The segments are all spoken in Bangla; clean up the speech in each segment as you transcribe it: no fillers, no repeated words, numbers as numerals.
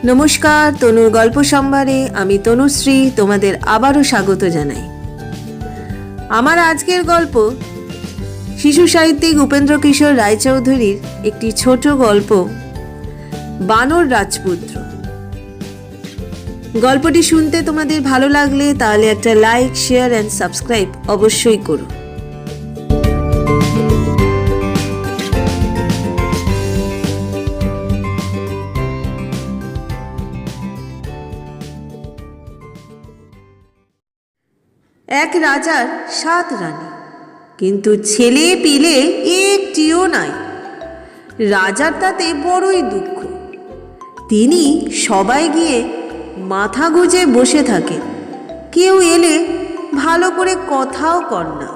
নমস্কার, তনুর গল্প সম্ভারে আমি তনুশ্রী তোমাদের আবারও স্বাগত জানাই। আমার আজকের গল্প শিশু সাহিত্যিক উপেন্দ্র কিশোর রায়চৌধুরীর একটি ছোট গল্প, বানর রাজপুত্র। গল্পটি শুনতে তোমাদের ভালো লাগলে তাহলে একটা লাইক, শেয়ার অ্যান্ড সাবস্ক্রাইব অবশ্যই করো। এক রাজার 7 রানী, কিন্তু ছেলে পিলে একটিও নাই। রাজার তাতে বড়ই দুঃখ। তিনি সবাই গিয়ে মাথা গুজে বসে থাকেন, কেউ এলে ভালো করে কথাও কর না।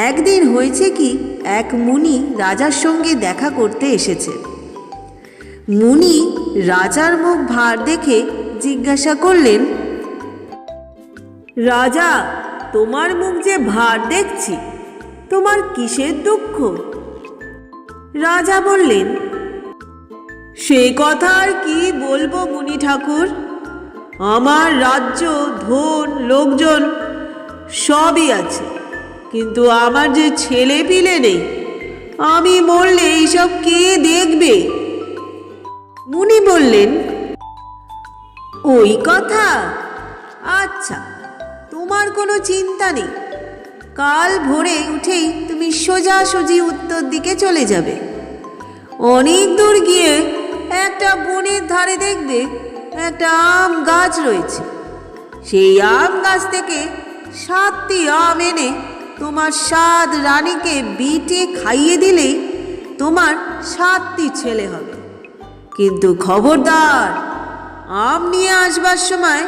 একদিন হয়েছে কি, এক মুনি রাজার সঙ্গে দেখা করতে এসেছে। মুনি রাজার মুখ ভার দেখে জিজ্ঞাসা করলেন, রাজা, তোমার মুখ যে ভার দেখছি, তোমার কিসের দুঃখ? রাজা বললেন, সে কথা আর কি বলবো মুনি ঠাকুর, আমার রাজ্য, ধন, লোকজন সবই আছে, কিন্তু আমার যে ছেলে পিলে নেই। আমি মরলে এইসব কে দেখবে? মুনি বললেন, ওই কথা? আচ্ছা, তোমার কোনো চিন্তা নেই। কাল ভোরে উঠেই তুমি সোজাসুজি উত্তর দিকে চলে যাবে। অনেক দূর গিয়ে একটা বনের ধারে দেখবে একটা আম গাছ রয়েছে। সেই আম গাছ থেকে 7টি আম এনে তোমার 7 রানীকে বিটে খাইয়ে দিলেই তোমার 7টি ছেলে হবে। কিন্তু খবরদার, আম নিয়ে আসবার সময়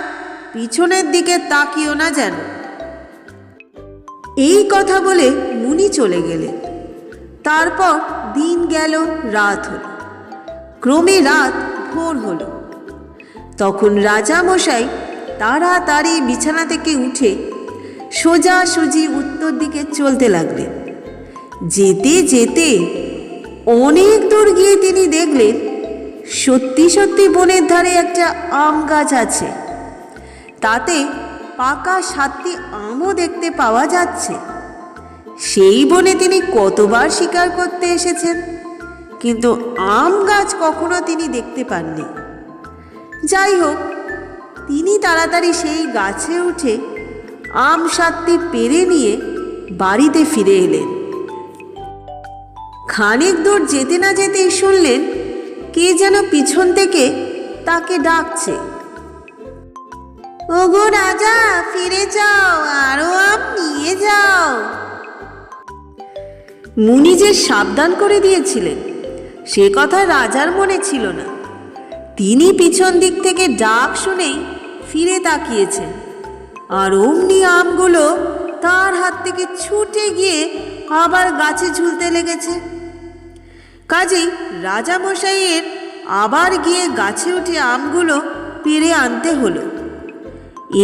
পিছনের দিকে তাকিও না যেন। এই কথা বলে মুনি চলে গেলেন। তারপর দিন গেল, রাত হলো। ক্রমে রাত ভোর হলো। তখন রাজা মশাই তাড়াতাড়ি বিছানা থেকে উঠে সোজাসুজি উত্তর দিকে চলতে লাগলেন। যেতে যেতে অনেক দূর গিয়ে তিনি দেখলেন সত্যি সত্যি বনের ধারে একটা আম গাছ আছে। তাতে পাকা 7টি আমও দেখতে পাওয়া যাচ্ছে। সেই বনে তিনি কতবার শিকার করতে এসেছেন, কিন্তু আম গাছ কখনো তিনি দেখতে পাননি। যাই হোক, তিনি তাড়াতাড়ি সেই গাছে উঠে আম 7টি পেড়ে নিয়ে বাড়িতে ফিরে এলেন। খানিক দূর যেতে না যেতেই শুনলেন কে যেন পিছন থেকে তাকে ডাকছে, ওগো রাজা, ফিরে যাও, আরো আম নিয়ে যাও। মুনি যে সাবধান করে দিয়েছিলেন সে কথা রাজার মনে ছিল না। তিনি পিছন দিক থেকে ডাক শুনেই ফিরে তাকিয়েছেন, আর অমনি আমগুলো তার হাত থেকে ছুটে গিয়ে আবার গাছে ঝুলতে লেগেছে। কাজেই রাজামশাইয়ের আবার গিয়ে গাছে উঠে আমগুলো পেড়ে আনতে হলো।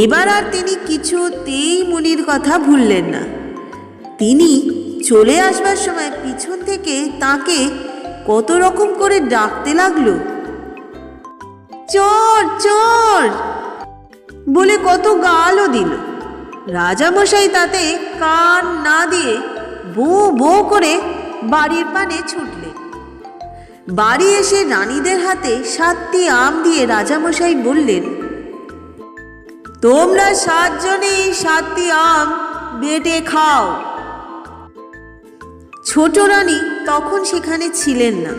এবার আর তিনি কিছুতেই মুনির কথা ভুললেন না। তিনি চলে আসবার সময় পিছন থেকে তাকে কত রকম করে ডাকতে লাগলো, চোর চোর বলে কত গালও দিল। রাজামশাই তাতে কান না দিয়ে বো বো করে বাড়ির পানে ছুটলেন। বাড়ি এসে রানীদের হাতে 7টি আম দিয়ে রাজামশাই বললেন, তোমরা 7 জনেই 7টি আম বেটে খাও। ছোট রানী তখন সেখানে ছিলেন না।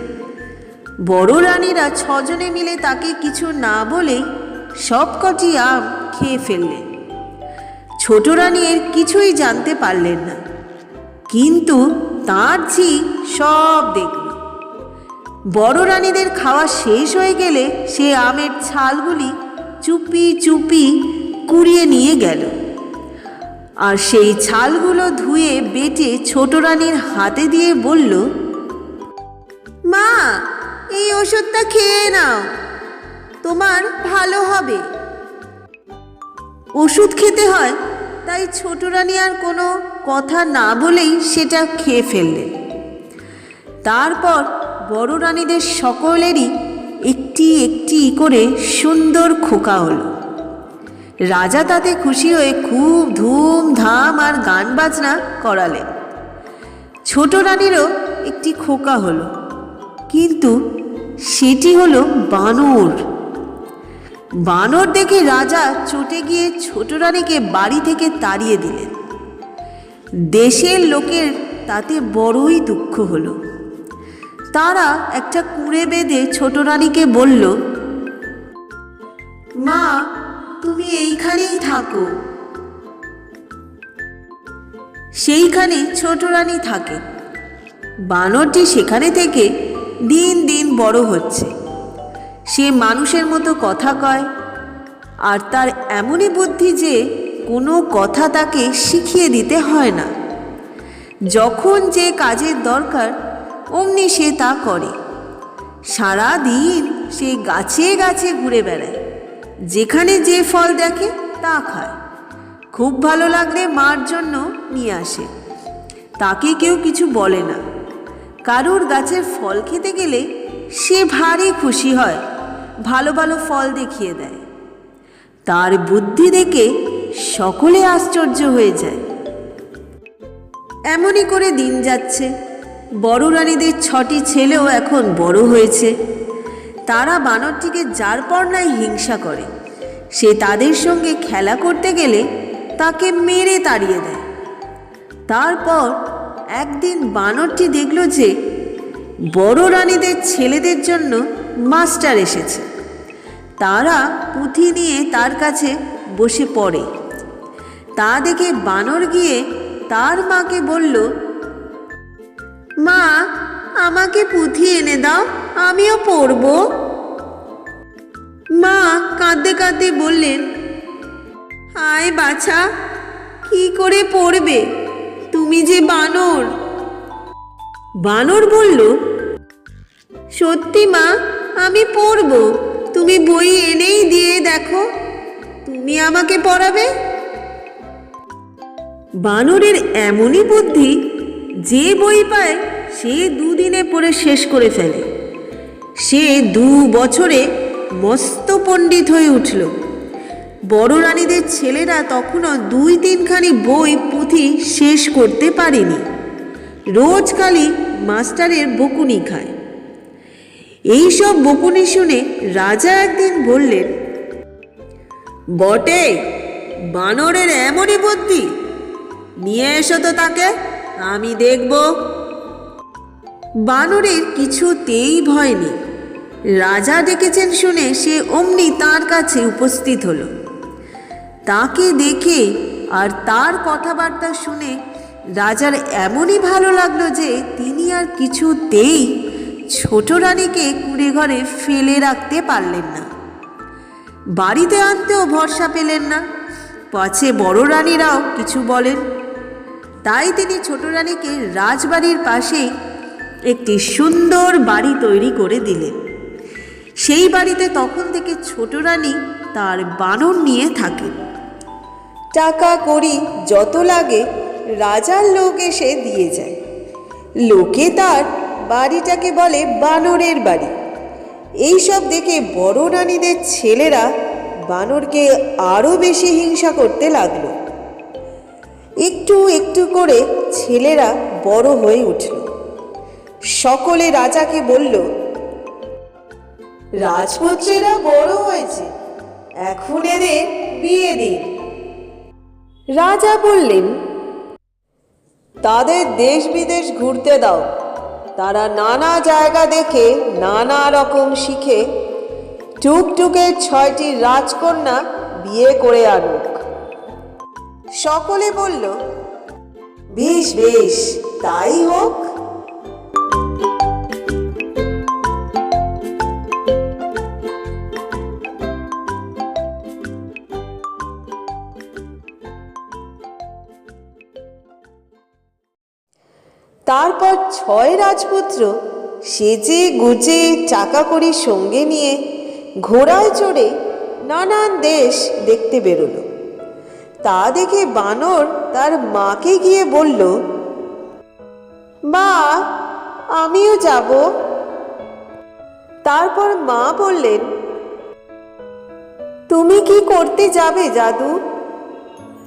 বড় রানীরা 6 জনে মিলে তাকে কিছু না বলেই সবকটি আম খেয়ে ফেললেন। ছোট রানী এর কিছুই জানতে পারলেন না, কিন্তু তার ঝি সব দেখল। বড় রানীদের খাওয়া শেষ হয়ে গেলে সে আমের ছালগুলি চুপি চুপি কুড়িয়ে নিয়ে গেল, আর সেই ছালগুলো ধুয়ে বেটে ছোট রানীর হাতে দিয়ে বলল, মা, এই ওষুধটা খেয়ে নাও, তোমার ভালো হবে। ওষুধ খেতে হয় তাই ছোট রানী আর কোনো কথা না বলেই সেটা খেয়ে ফেললেন। তারপর বড় রানীদের সকলেরই একটি একটি করে সুন্দর খোকা হলো। রাজা তাতে খুশি হয়ে খুব ধুমধাম আর গান বাজনা করালেন। ছোট রানীরও একটি খোকা হলো, কিন্তু সেটি হলো বানর। বানর দেখে রাজা চটে গিয়ে ছোট রানীকে বাড়ি থেকে তাড়িয়ে দিলেন। দেশের লোকের তাতে বড়ই দুঃখ হলো। তারা একটা কুঁড়ে বেঁধে ছোট রানীকে বলল, মা, তুমি এইখানেই থাকো। সেইখানে ছোট রানী থাকে। বানরটি সেখানে থেকে দিন দিন বড় হচ্ছে। সে মানুষের মতো কথা কয়, আর তার এমনই বুদ্ধি যে কোনো কথা তাকে শিখিয়ে দিতে হয় না। যখন যে কাজের দরকার অমনি সে তা করে। সারা দিন সে গাছে গাছে ঘুরে বেড়ায়, যেখানে যে ফল দেখে তা খায়। খুব ভালো লাগলে মার জন্য নিয়ে আসে। তাকে কেউ কিছু বলে না। কারুর গাছের ফল খেতে গেলে সে ভারী খুশি হয়, ভালো ভালো ফল দেখিয়ে দেয়। তার বুদ্ধি দেখে সকলে আশ্চর্য হয়ে যায়। এমনই করে দিন যাচ্ছে। বড় রানীদের 6টি ছেলেও এখন বড় হয়েছে। তারা বানরটিকে যার পর নাই হিংসা করে। সে তাদের সঙ্গে খেলা করতে গেলে তাকে মেরে তাড়িয়ে দেয়। তারপর একদিন বানরটি দেখল যে বড় রানীদের ছেলেদের জন্য মাস্টার এসেছে। তারা পুঁথি নিয়ে তার কাছে বসে পড়ে। তা দেখে বানর গিয়ে তার মাকে বলল, মা, আমাকে পুঁথি এনে দাও, আমিও পড়ব। মা কাঁদতে কাঁদতে বললেন, হায় বাছা, কি করে পড়বে? তুমি যে বানর। বানর বলল, সত্যি মা, আমি পড়ব। তুমি বই এনেই দিয়ে দেখো, তুমি আমাকে পড়াবে। বানরের এমনই বুদ্ধি, যে বই পায় সে 2 দিনে পড়ে শেষ করে ফেলে। সে 2 বছরে মস্ত পণ্ডিত হয়ে উঠল। বড় রানীদের ছেলেরা তখনও 2-3 খানি বই পুঁথি শেষ করতে পারেনি। রোজ খালি মাস্টারের বকুনি খায়। এইসব বকুনি শুনে রাজা একদিন বললেন, বটে, বানরের এমনই বুদ্ধি, নিয়ে এসো তো তাকে, আমি দেখব। বানরের কিছুতেই ভয় নেই। রাজা ডেকেছেন শুনে সে অমনি তার কাছে উপস্থিত হলো। তাকে দেখে আর তার কথাবার্তা শুনে রাজার এমনই ভালো লাগলো যে তিনি আর কিছুতেই ছোট রানীকে কুঁড়ে ঘরে ফেলে রাখতে পারলেন না। বাড়িতে আনতেও ভরসা পেলেন না, পাছে বড় রানীরাও কিছু বলেন। তাই তিনি ছোট রানীকে রাজবাড়ির পাশেই একটি সুন্দর বাড়ি তৈরি করে দিলেন। সেই বাড়িতে তখন থেকে ছোট রানী তার বানর নিয়ে থাকেন। টাকা কড়ি যত লাগে রাজার লোক এসে দিয়ে যায়। লোকে তার বাড়িটাকে বলে বানরের বাড়ি। এইসব দেখে বড় রানীদের ছেলেরা বানরকে আরও বেশি হিংসা করতে লাগলো। একটু একটু করে ছেলেরা বড় হয়ে উঠল। সকলে রাজাকে বলল, রাজপুত্রেরা বড় হয়েছে, এখন এদের বিয়ে দিন। রাজা বললেন, তাদের দেশ বিদেশ ঘুরতে দাও। তারা নানা জায়গা দেখে নানা রকম শিখে টুকটুকে 6টি রাজকন্যা বিয়ে করে আনুক। সকলে বলল, বেশ বেশ, তাই হোক। তারপর 6 রাজপুত্র সেজে গুজে টাকা কড়ি সঙ্গে নিয়ে ঘোড়ায় চড়ে নানান দেশ দেখতে বেরোলো। তা দেখে বানর তার মাকে গিয়ে বলল, মা, আমিও যাব। তারপর মা বললেন, তুমি কি করতে যাবে জাদু?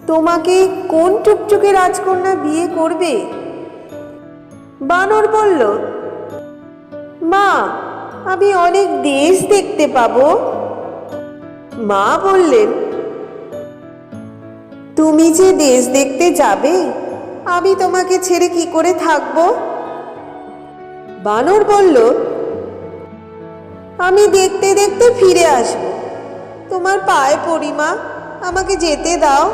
তোমাকে কোন টুকটুকে রাজকন্যা বিয়ে করবে? বানর বলল, মা, আমি অনেক দেশ দেখতে পাবো। মা বললেন, তুমি যে দেশ দেখতে যাবে, আমি তোমাকে ছেড়ে কি করে থাকবো? বানর বলল, আমি দেখতে দেখতে ফিরে আসব। তোমার পায়ে পড়ি মা, আমাকে যেতে দাও।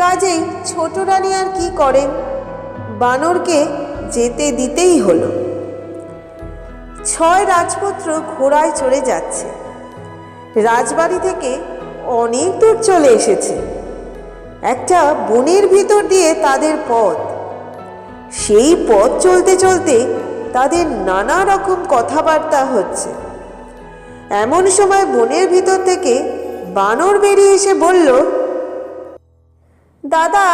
কাজেই ছোট রানী আর কি করেন, বানরকে যেতে দিতেই হলো। 6 রাজপুত্র ঘোড়ায় চড়ে যাচ্ছে। রাজবাড়ি থেকে অনেক দূর চলে এসেছে। একটা বনের ভিতর দিয়ে তাদের পথ। সেই পথ চলতে চলতে তাদের নানা রকম কথাবার্তা হচ্ছে। এমন সময় বনের ভিতর থেকে বানর বেরিয়ে এসে বলল, দাদা,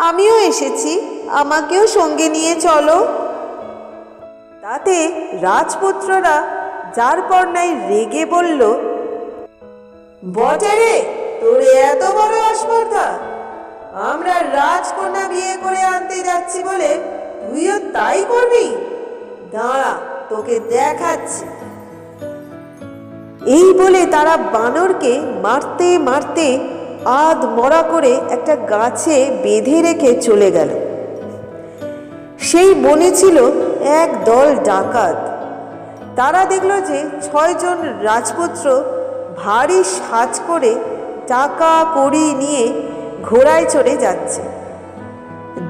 আমিও এসেছি, আমাকেও সঙ্গে নিয়ে চলো। তাতে রাজপুত্ররা যার পর নাই রেগে বলল, বটে রে, তোর এত বড় আস্পর্ধা! আমরা রাজকন্যা বিয়ে করে আনতে যাচ্ছি বলে তুইও তাই করবি? দাঁড়া, তোকে দেখাচ্ছি। এই বলে তারা বানরকে মারতে মারতে আধ মরা করে একটা গাছে বেঁধে রেখে চলে গেল। সেই বনে ছিল এক দল ডাকাত। তারা দেখল যে 6 জন রাজপুত্র ভারী সাজ করে টাকা কড়ি নিয়ে ঘোড়ায় চড়ে যাচ্ছে।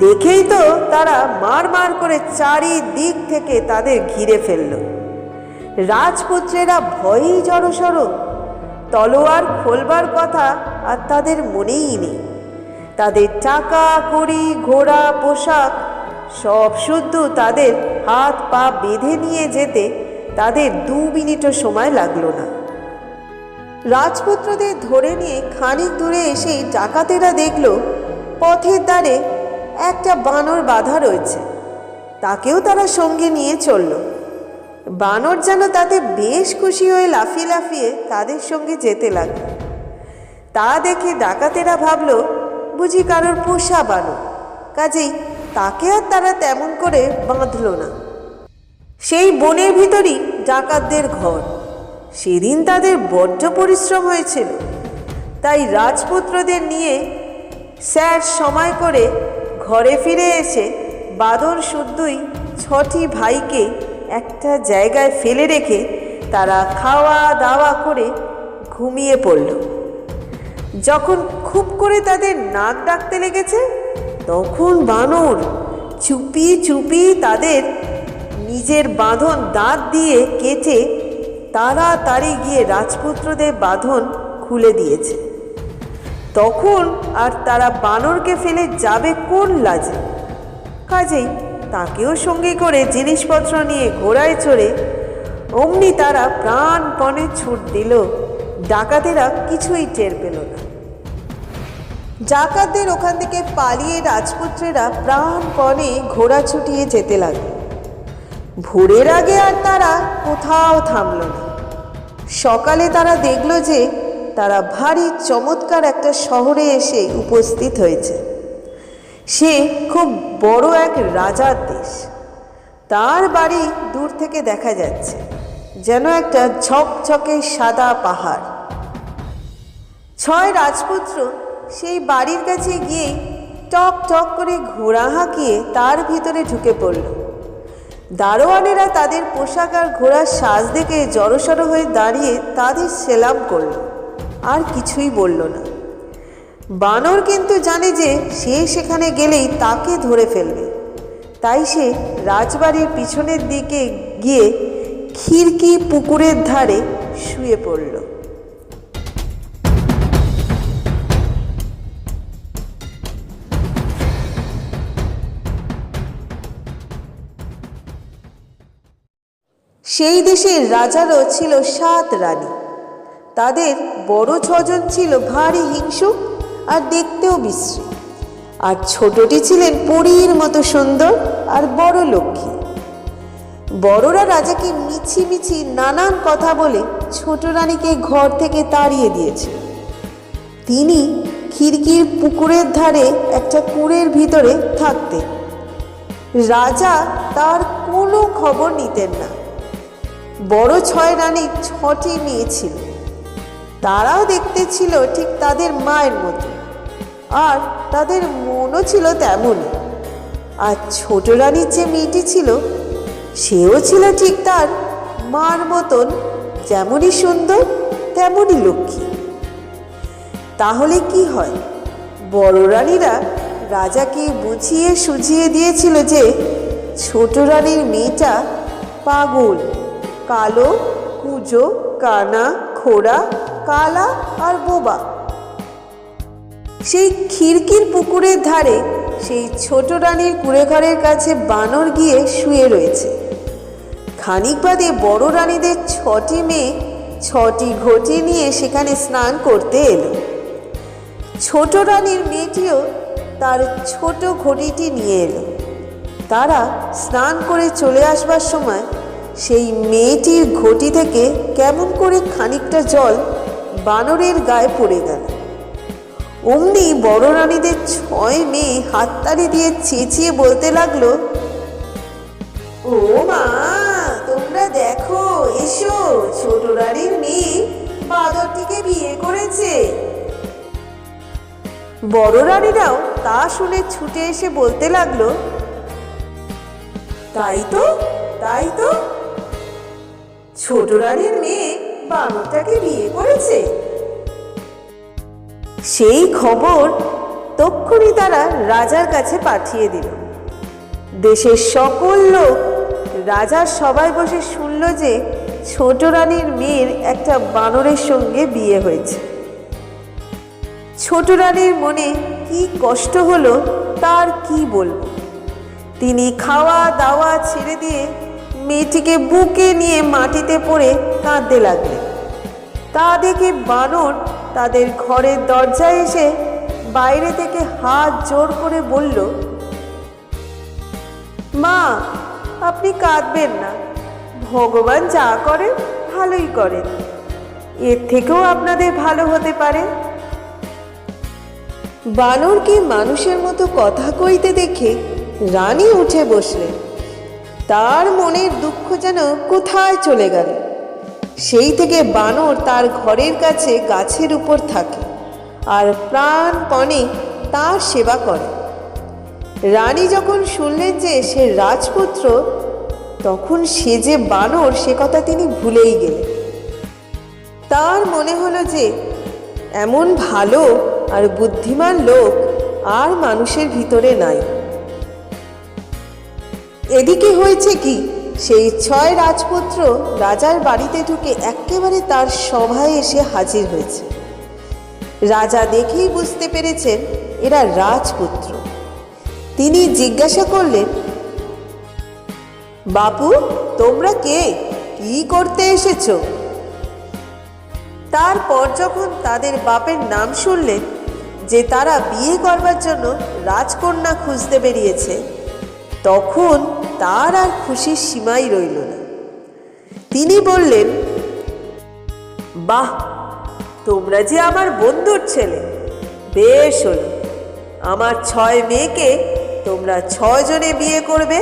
দেখেই তো তারা মার মার করে চারিদিক থেকে তাদের ঘিরে ফেলল। রাজপুত্রেরা ভয়েই জড়সড়। তলোয়ার খোলবার কথা আর তাদের মনেই নেই। তাদের টাকা কড়ি, ঘোড়া, পোশাক সব শুদ্ধ তাদের হাত পা বেঁধে নিয়ে যেতে তাদের 2 মিনিটও সময় লাগলো না। রাজপুত্রদের ধরে নিয়ে খানিক দূরে এসেই ডাকাতেরা দেখল পথের ধারে একটা বানর বাঁধা রয়েছে। তাকেও তারা সঙ্গে নিয়ে চলল। বানর যেন তাতে বেশ খুশি হয়ে লাফিয়ে লাফিয়ে তাদের সঙ্গে যেতে লাগলো। তা দেখে ডাকাতেরা ভাবল বুঝি কারোর পোষা বানর, কাজেই তাকে আর তারা তেমন করে বাঁধল না। সেই বনের ভিতরই ডাকাতদের ঘর। সেদিন তাদের বড্ড পরিশ্রম হয়েছিল, তাই রাজপুত্রদের নিয়ে স্যার সময় করে ঘরে ফিরে এসে বাদর শুদ্ধই 6টি ভাইকে একটা জায়গায় ফেলে রেখে তারা খাওয়া দাওয়া করে ঘুমিয়ে পড়ল। যখন খুব করে তাদের নাক ডাকতে লেগেছে, তখন বানর চুপি চুপি তাদের নিজের বাঁধন দাঁত দিয়ে কেটে তাড়াতাড়ি গিয়ে রাজপুত্রদের বাঁধন খুলে দিয়েছে। তখন আর তারা বানরকে ফেলে যাবে কোন লাজে? কাজেই তাকেও সঙ্গে করে জিনিসপত্র নিয়ে ঘোড়ায় চড়ে অমনি তারা প্রাণপণে ছুট দিল। ডাকাতেরা কিছুই টের পেল না। ডাকাতদের ওখান থেকে পালিয়ে রাজপুত্রেরা প্রাণপণে ঘোড়া ছুটিয়ে যেতে লাগল। ভোরের আগে আর তারা কোথাও থামল না। সকালে তারা দেখল যে তারা ভারী চমৎকার একটা শহরে এসে উপস্থিত হয়েছে। সে খুব বড় এক রাজার দেশ। তার বাড়ি দূর থেকে দেখা যাচ্ছে, যেন একটা ঝকঝকে সাদা পাহাড়। 6 রাজপুত্র সেই বাড়ির কাছে গিয়ে টক টক করে ঘোড়া হাঁকিয়ে তার ভিতরে ঢুকে পড়ল। দারোয়ানেরা তাদের পোশাক আর ঘোড়ার সাজ দেখে জড়সড় হয়ে দাঁড়িয়ে তাদের সেলাম করল, আর কিছুই বলল না। বানর কিন্তু জানে যে সে সেখানে গেলেই তাকে ধরে ফেলবে, তাই সে রাজবাড়ির পিছনের দিকে গিয়ে খিড়কি পুকুরের ধারে শুয়ে পড়ল। সেই দেশের রাজারও ছিল 7 রানী। তাদের বড় 6জন ছিল ভারী হিংসুক আর দেখতেও বিশ্রী, আর ছোটটি ছিলেন পরীর মতো সুন্দর আর বড় লক্ষ্মী। বড়রা রাজাকে মিছিমিছি নানান কথা বলে ছোট রানীকে ঘর থেকে তাড়িয়ে দিয়েছে। তিনি খিড়কির পুকুরের ধারে একটা কুঁড়ের ভিতরে থাকতেন। রাজা তার কোনো খবর নিতেন না। বড় 6 রানীর 6টি মেয়ে ছিল, তারাও দেখতে ছিল ঠিক তাদের মায়ের মতো, আর তাদের মনও ছিল তেমনই। আর ছোট রানীর যে মেয়েটি ছিল, সেও ছিল ঠিক তার মার মতন, যেমনই সুন্দর তেমনই লক্ষ্মী। তাহলে কি হয়, বড় রানীরা রাজাকে বুঝিয়ে সুঝিয়ে দিয়েছিল যে ছোট রানীর মেয়েটা পাগল, কালো, কুঁজো, কানা, খোড়া, কালা আর বোবা। সেই খিড়কির পুকুরের ধারে সেই ছোট রানীর কুঁড়েঘরের কাছে বানর গিয়ে শুয়ে রয়েছে। খানিক বাদে বড় রানীদের 6টি মেয়ে 6টি ঘটি নিয়ে সেখানে স্নান করতে এলো। ছোট রানীর মেয়েটিও তার ছোট ঘটিটি নিয়ে এলো। তারা স্নান করে চলে আসবার সময় সেই মেয়েটির ঘটি থেকে কেমন করে খানিকটা জল বানরের গায়ে পড়ে গেল। অমনি বড় রানীদের 6 মেয়ে হাততালি দিয়ে চেঁচিয়ে বলতে লাগলো, ও মা, তোমরা দেখো, এসো, ছোট রানীর মেয়ে বাদরটিকে বিয়ে করেছে। বড় রানীরাও তা শুনে ছুটে এসে বলতে লাগলো, তাই তো, তাই তো, ছোট রানীর মেয়ে বানরটাকে বিয়ে করেছে। সেই খবর তক্ষুনি তারা রাজার কাছে পাঠিয়ে দিল। দেশের সকল লোক রাজার সভায় বসে শুনল যে ছোট রানীর মেয়ের একটা বানরের সঙ্গে বিয়ে হয়েছে। ছোট রানীর মনে কি কষ্ট হলো তার কি বলবো। তিনি খাওয়া দাওয়া ছেড়ে দিয়ে মেয়েটিকে বুকে নিয়ে মাটিতে পড়ে কাঁদতে লাগলেন। তা দেখে বানর তাদের ঘরের দরজায় এসে বাইরে থেকে হাত জোর করে বলল, মা, আপনি কাঁদবেন না, ভগবান যা করেন ভালোই করেন, এর থেকেও আপনাদের ভালো হতে পারে। বানরকে মানুষের মতো কথা কইতে দেখে রানী উঠে বসলেন। তার মনের দুঃখ যেন কোথায় চলে গেল। সেই থেকে বানর তার ঘরের কাছে গাছের উপর থাকে আর প্রাণপণে তার সেবা করে। রানী যখন শুনলেন যে সে রাজপুত্র, তখন সে যে বানর সে কথা তিনি ভুলেই গেলেন। তার মনে হলো যে এমন ভালো আর বুদ্ধিমান লোক আর মানুষের ভিতরে নাই। এদিকে হয়েছে কি, সেই 6 রাজপুত্র রাজার বাড়িতে ঢুকে একেবারে তার সভায় এসে হাজির হয়েছে। রাজা দেখেই বুঝতে পেরেছেন এরা রাজপুত্র। তিনি জিজ্ঞাসা করলেন, বাপু, তোমরা কে, কি করতে এসেছো? তারপর যখন তাদের বাপের নাম শুনলেন যে তারা বিয়ে করবার জন্য রাজকন্যা খুঁজতে বেরিয়েছে, তখন তার আর খুশির সীমাই রইল না। তিনি বললেন, বাহ, তোমরা যে আমার বন্ধুর ছেলে, বেশ হলো, আমার 6 মেয়েকে তোমরা 6 জনে বিয়ে করবে।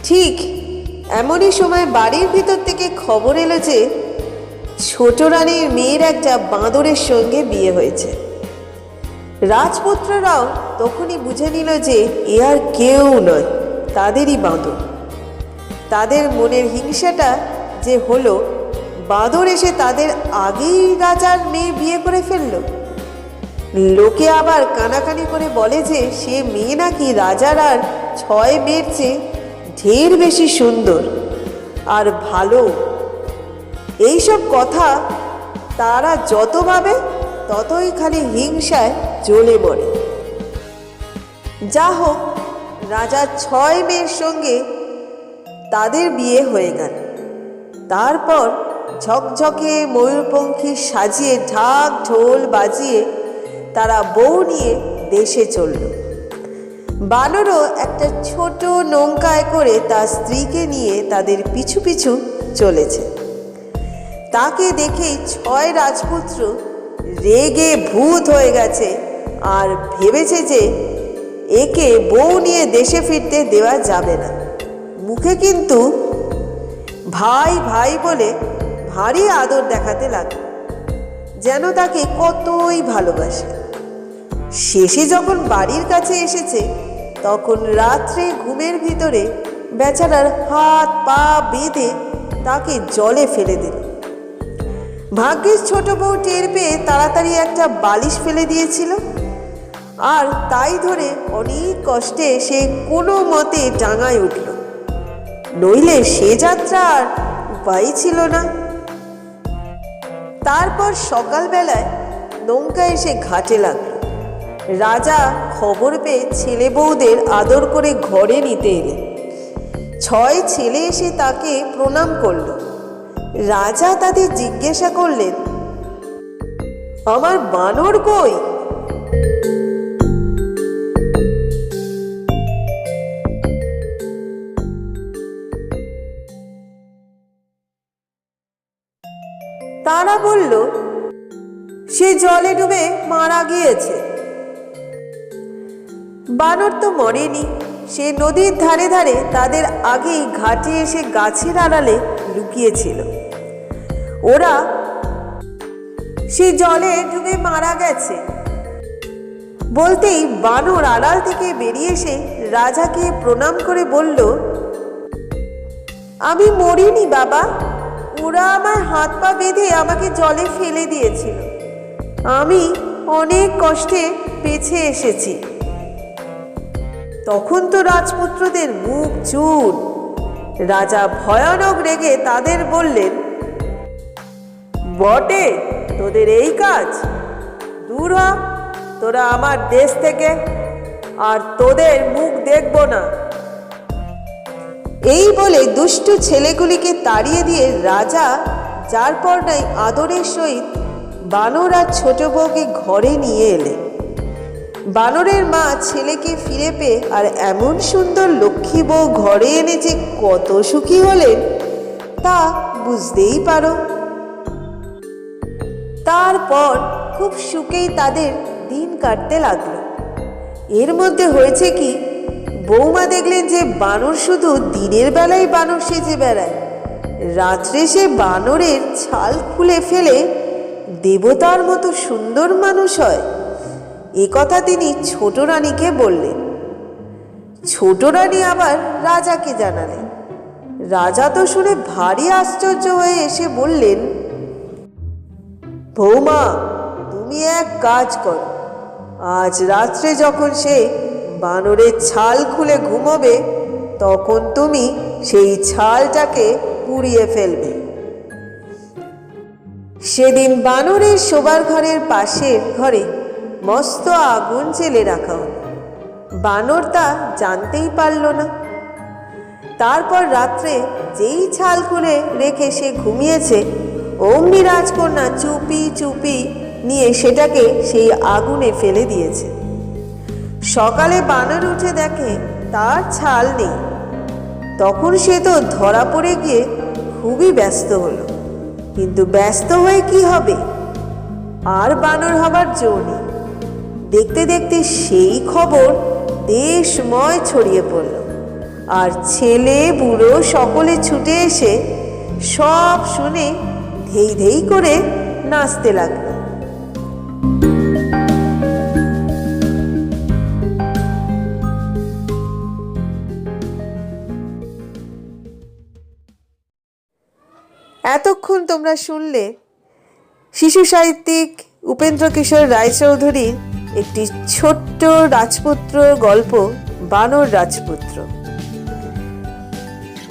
ঠিক এমনই সময় বাড়ির ভিতর থেকে খবর এলো যে ছোট রানীর মেয়ের একটা বাঁদরের সঙ্গে বিয়ে হয়েছে। রাজপুত্ররাও তখনই বুঝে নিল যে এ আর কেউ নয়, তাদেরই বাঁদর। তাদের মনের হিংসাটা যে হলো, বাঁদর এসে তাদের আগেই রাজার মেয়ে বিয়ে করে ফেলল। লোকে আবার কানাকানি করে বলে যে সে মেয়ে নাকি রাজার আর 6 মেয়ের চেয়ে ঢের বেশি সুন্দর আর ভালো। এইসব কথা তারা যত ভাবে ততই খালি হিংসায় জ্বলে মরে। যা হোক, রাজার 6 মেয়ের সঙ্গে তাদের বিয়ে হয়ে গেল। তারপর ঝকঝকে ময়ূরপঙ্খী সাজিয়ে ঢাক ঢোল বাজিয়ে তারা বউ নিয়ে দেশে চলল। বানরও একটা ছোট নৌকায় করে তার স্ত্রীকে নিয়ে তাদের পিছু পিছু চলেছে। তাকে দেখেই 6 রাজপুত্র রেগে ভূত হয়ে গেছে আর ভেবেছে যে একে বউ নিয়ে দেশে ফিরতে দেওয়া যাবে না। মুখে কিন্তু ভাই ভাই বলে ভারী আদর দেখাতে লাগলো, যেন তাকে কতই ভালোবাসে। শেষে যখন বাড়ির কাছে এসেছে তখন রাত্রে ঘুমের ভিতরে বেচারার হাত পা বেঁধে তাকে জলে ফেলে দিল। ভাগ্যের ছোট বউ টের পেয়ে তাড়াতাড়ি একটা বালিশ ফেলে দিয়েছিল, আর তাই ধরে অনেক কষ্টে সে কোনো মতে ডাঙায় উঠল, নইলে সে যাত্রা আর উপায় ছিল না। তারপর সকালবেলায় নৌকা এসে ঘাটে লাগলো। রাজা খবর পেয়ে ছেলে বউদের আদর করে ঘরে নিতে এলেন। 6 ছেলে এসে তাকে প্রণাম করল। রাজা তাদের জিজ্ঞাসা করলেন, আমার বানর কই? তারা বলল, সে জলে ডুবে মারা গিয়েছে। বানর তো মরেনি, সে নদীর ধারে ধারে তাদের আগেই ঘাটে এসে গাছের আড়ালে লুকিয়েছিল। ওরা সে জলে ডুবে মারা গেছে বলতেই বানর আড়াল থেকে বেরিয়ে এসে রাজাকে প্রণাম করে বলল, আমি মরিনি বাবা, ওরা আমার হাত পা বেঁধে আমাকে জলে ফেলে দিয়েছিল। আমি অনেক কষ্টে বেঁচে এসেছি। তখন তো রাজপুত্রদের মুখ চুর। রাজা ভয়ানক রেগে তাদের বললেন, বটে তোদের এই কাজ? দূর হ তোরা আমার দেশ থেকে, আর তোদের মুখ দেখব না। এই বলে দুষ্টু ছেলেগুলিকে তাড়িয়ে দিয়ে রাজা যার পর নাই আদরের সহিত বানর আর ছোট বউকে ঘরে নিয়ে এলেন। বানরের মা ছেলেকে ফিরে পেয়ে আর এমন সুন্দর লক্ষ্মী বউ ঘরে এনে যে কত সুখী হলেন তা বুঝতেই পারো। তারপর খুব সুখেই তাদের দিন কাটতে লাগলো। এর মধ্যে হয়েছে কি, বৌমা দেখলেন যে বানর শুধু দিনের বেলায় বানর সেজে বেড়ায়, রাত্রে সে বানরের ছাল খুলে ফেলে দেবতার মতো সুন্দর মানুষ হয়। এ কথা তিনি ছোট রানীকে বললেন। ছোট রানী আবার রাজাকে জানালেন। রাজা তো শুনে ভারী আশ্চর্য হয়ে এসে বললেন, বৌমা তুমি এক কাজ করো, আজ রাত্রে যখন সে বানরের ছাল খুলে ঘুমোবে তখন তুমি সেই ছালটাকে পুড়িয়ে ফেলবে। সেদিন বানরের শোবার ঘরের পাশের ঘরে মস্ত আগুন জেলে রাখা হলো। বানর তা জানতেই পারল না। তারপর রাত্রে যেই ছাল খুলে রেখে সে ঘুমিয়েছে, অমনি রাজকন্যা চুপি চুপি নিয়ে সেটাকে সেই আগুনে ফেলে দিয়েছে। সকালে বানর উঠে দেখে তার ছাল নেই। তখন সে তো ধরা পড়ে গিয়ে খুবই ব্যস্ত হলো, কিন্তু ব্যস্ত হয়ে কি হবে, আর বানর হবার জো নেই। দেখতে দেখতে সেই খবর দেশময় ছড়িয়ে পড়ল, আর ছেলে বুড়ো সকলে ছুটে এসে সব শুনে ধেই ধেই করে নাচতে লাগলো। এতক্ষণ তোমরা শুনলে শিশু সাহিত্যিক উপেন্দ্র কিশোর রায়চৌধুরীর একটি ছোট্ট রাজপুত্র গল্প, বানর রাজপুত্র।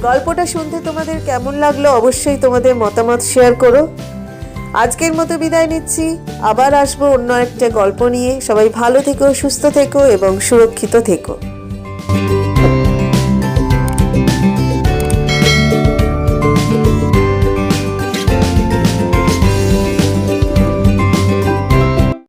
গল্পটা শুনতে তোমাদের কেমন লাগলো অবশ্যই তোমাদের মতামত শেয়ার করো। আজকের মতো বিদায় নিচ্ছি, আবার আসবো অন্য একটা গল্প নিয়ে। সবাই ভালো থেকো, সুস্থ থেকো এবং সুরক্ষিত থেকো।